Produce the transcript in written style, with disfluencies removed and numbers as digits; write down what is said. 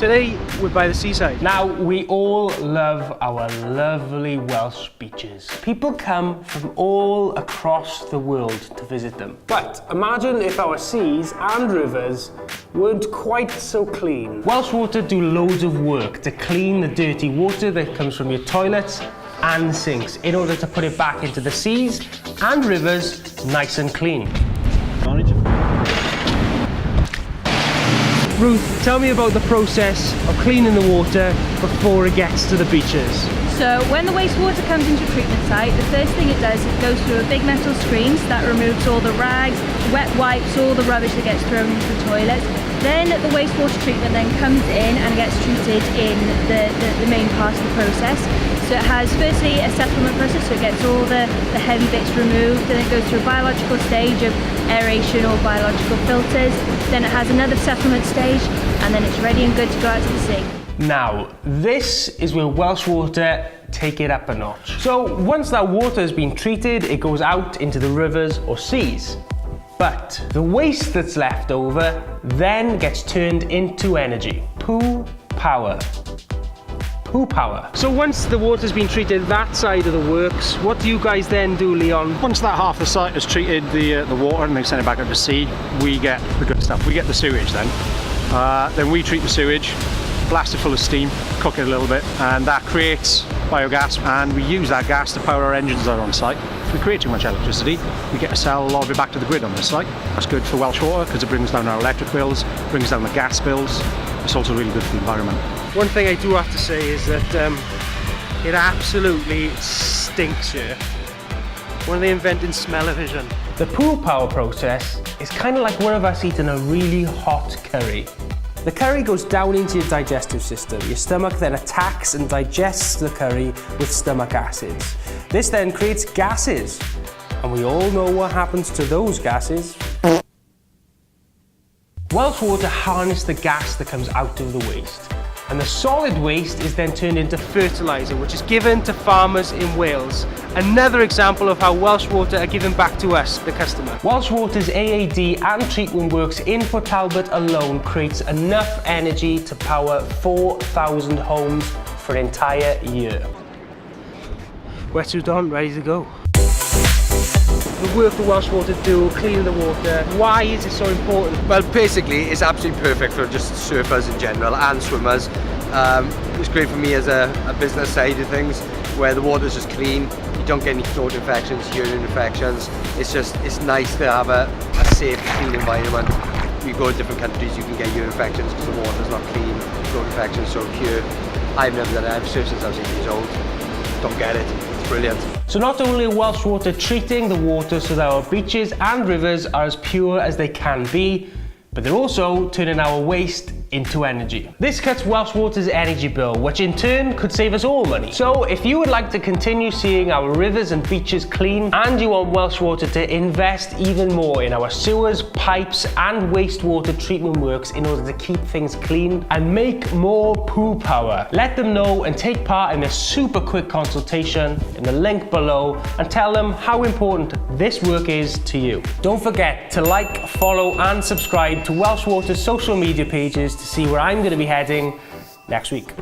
Today we're by the seaside. Now, we all love our lovely Welsh beaches. People come from all across the world to visit them. But imagine if our seas and rivers weren't quite so clean. Welsh Water do loads of work to clean the dirty water that comes from your toilets and sinks in order to put it back into the seas and rivers nice and clean. Ruth, tell me about the process of cleaning the water before it gets to the beaches. So when the wastewater comes into a treatment site, the first thing it does is it goes through a big metal screen that removes all the rags, wet wipes, all the rubbish that gets thrown into the toilets. Then the wastewater treatment then comes in and gets treated in the main part of the process. So it has firstly a settlement process, so it gets all the heavy bits removed, then it goes through a biological stage of aeration or biological filters, then it has another settlement stage, and then it's ready and good to go out to the sea. Now, this is where Welsh Water take it up a notch. So once that water has been treated, it goes out into the rivers or seas. But the waste that's left over then gets turned into energy. Poo power. Poo power. So once the water's been treated that side of the works, what do you guys then do, Leon? Once that half the site has treated the water and they send it back out to sea, we get the good stuff. We get the sewage then. Then we treat the sewage, blast it full of steam, cook it a little bit, and that creates biogas, and we use that gas to power our engines out on site. If we create too much electricity, we get to sell a lot of it back to the grid on the site. That's good for Welsh Water because it brings down our electric bills, brings down the gas bills. It's also really good for the environment. One thing I do have to say is that it absolutely stinks here. When are they inventing smell-o-vision? The poo power process is kind of like one of us eating a really hot curry. The curry goes down into your digestive system. Your stomach then attacks and digests the curry with stomach acids. This then creates gases, and we all know what happens to those gases. Welsh Water harness the gas that comes out of the waste, and the solid waste is then turned into fertiliser, which is given to farmers in Wales. Another example of how Welsh Water are giving back to us, the customer. Welsh Water's AAD and treatment works in Port Talbot alone creates enough energy to power 4,000 homes for an entire year. Wetsuit on, ready to go. The work that Welsh Water do, cleaning the water, why is it so important? Well, basically, it's absolutely perfect for just surfers in general and swimmers. It's great for me as a business side of things, where the water's just clean, you don't get any throat infections, urine infections. It's nice to have a safe, clean environment. You go to different countries, you can get urine infections because the water's not clean, throat infections so pure. I've never done it, I've surfed since I was 8 years old. Don't get it, it's brilliant. So not only are Welsh Water treating the water so that our beaches and rivers are as pure as they can be, but they're also turning our waste into energy. This cuts Welsh Water's energy bill, which in turn could save us all money. So if you would like to continue seeing our rivers and beaches clean, and you want Welsh Water to invest even more in our sewers, pipes and wastewater treatment works in order to keep things clean and make more poo power, let them know and take part in a super quick consultation in the link below and tell them how important this work is to you. Don't forget to like, follow and subscribe to Welsh Water's social media pages to see where I'm going to be heading next week.